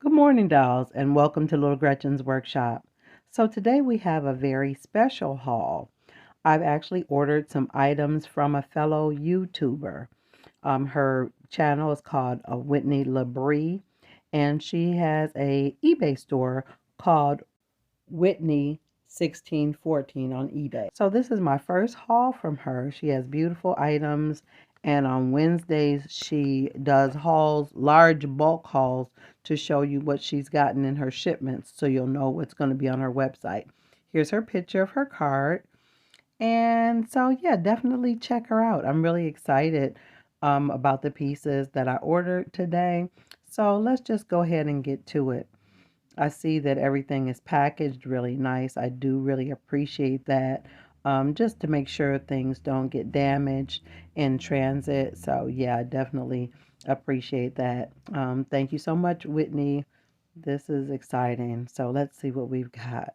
Good morning, dolls, and welcome to Little Gretchen's workshop. So today we have a very special haul. I've actually ordered some items from a fellow YouTuber. Her channel is called Whitney Labrie, and she has a eBay store called Whitney 1614 on eBay. So this is my first haul from her. She has beautiful items, and on Wednesdays she does hauls, large bulk hauls, to show you what she's gotten in her shipments so you'll know what's going to be on her website. Here's her picture of her card. And so yeah, definitely check her out. I'm really excited about the pieces that I ordered today. So let's just go ahead and get to it. I see that everything is packaged really nice. I do really appreciate that, just to make sure things don't get damaged in transit. So, yeah, I definitely appreciate that. Thank you so much, Whitney. This is exciting. So, let's see what we've got.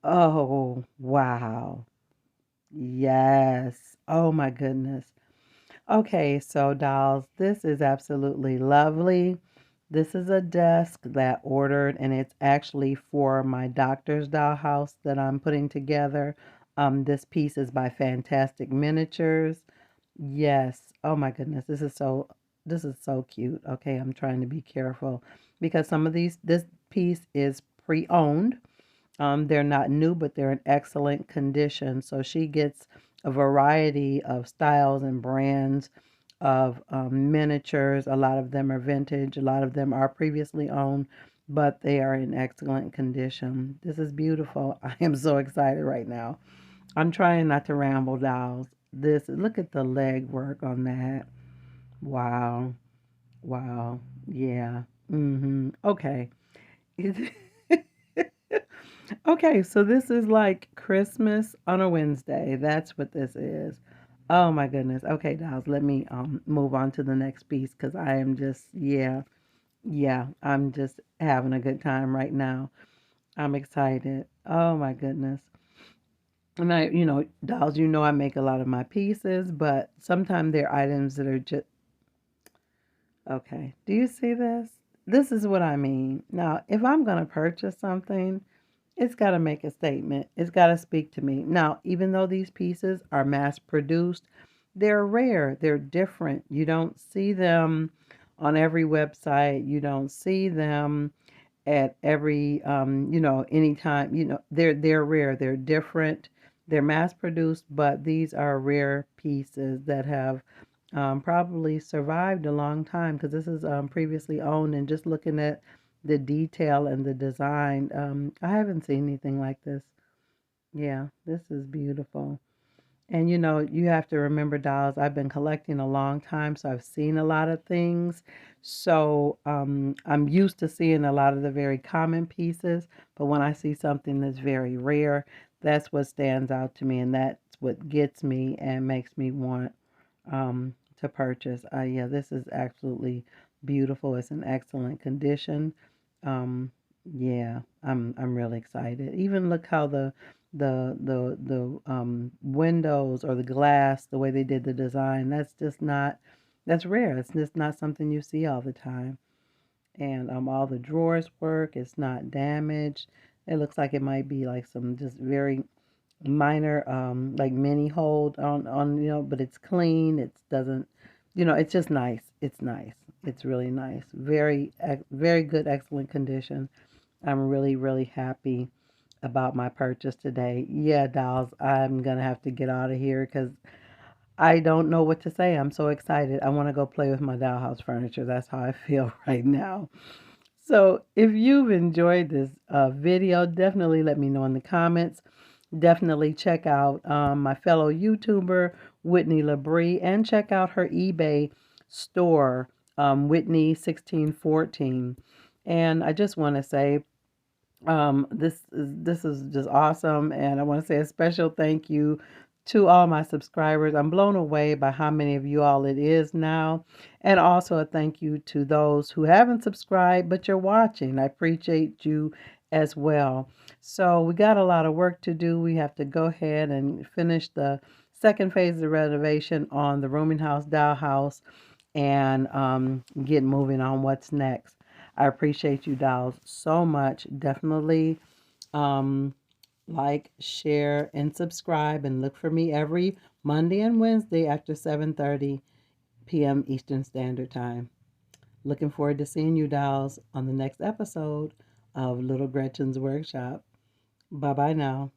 Oh, wow. Yes. Oh, my goodness. Okay, so dolls, this is absolutely lovely. This is a desk that ordered, and it's actually for my doctor's dollhouse that I'm putting together. This piece is by Fantastic Miniatures. Yes. Oh my goodness, this is so cute. Okay, I'm trying to be careful because this piece is pre-owned. They're not new, but they're in excellent condition. So she gets a variety of styles and brands of miniatures. A lot of them are vintage, a lot of them are previously owned, but they are in excellent condition. This is beautiful. I am so excited right now. I'm trying not to ramble, dolls. Look at the leg work on that. Wow. Wow. Yeah. Okay. Okay, so this is like Christmas on a Wednesday. That's what this is. Oh my goodness. Okay, dolls, let me move on to the next piece because I am just yeah, I'm just having a good time right now. I'm excited. Oh my goodness. And dolls, I make a lot of my pieces, but sometimes they're items that are just okay. Do you see this? This is what I mean. Now, if I'm going to purchase something, it's got to make a statement. It's got to speak to me. Now, even though these pieces are mass produced, they're rare. They're different. You don't see them on every website. You don't see them at every, anytime. They're rare. They're different. They're mass produced, but these are rare pieces that have probably survived a long time because this is previously owned. And just looking at the detail and the design, I haven't seen anything like this. Yeah, this is beautiful. And you have to remember, dolls, I've been collecting a long time, so I've seen a lot of things. So I'm used to seeing a lot of the very common pieces, but when I see something that's very rare, that's what stands out to me, and that's what gets me and makes me want to purchase. Yeah, this is absolutely beautiful. It's in excellent condition. Um, yeah, I'm really excited. Even look how the windows or the glass, the way they did the design, that's rare. It's just not something you see all the time. And all the drawers work. It's not damaged. It looks like it might be like some just very minor like mini hold on but it's clean. It doesn't, it's just nice. It's nice. It's really nice. Very good, excellent condition. I'm really, really happy about my purchase today. Yeah, dolls, I'm gonna have to get out of here because I don't know what to say. I'm so excited. I want to go play with my dollhouse furniture. That's how I feel right now. So if you've enjoyed this video, definitely let me know in the comments. Definitely check out my fellow YouTuber, Whitney Labrie, and check out her eBay store, Whitney 1614. And I just want to say, this is just awesome, and I want to say a special thank you to all my subscribers. I'm blown away by how many of you all it is now, and also a thank you to those who haven't subscribed but you're watching. I appreciate you as well. So we got a lot of work to do. We have to go ahead and finish the second phase of the renovation on the rooming house, doll house, and get moving on what's next. I appreciate you, dolls, so much. Definitely um, like, share, and subscribe, and look for me every Monday and Wednesday after 7:30 p.m. Eastern Standard Time. Looking forward to seeing you, dolls, on the next episode of Little Gretchen's Workshop. Bye bye now.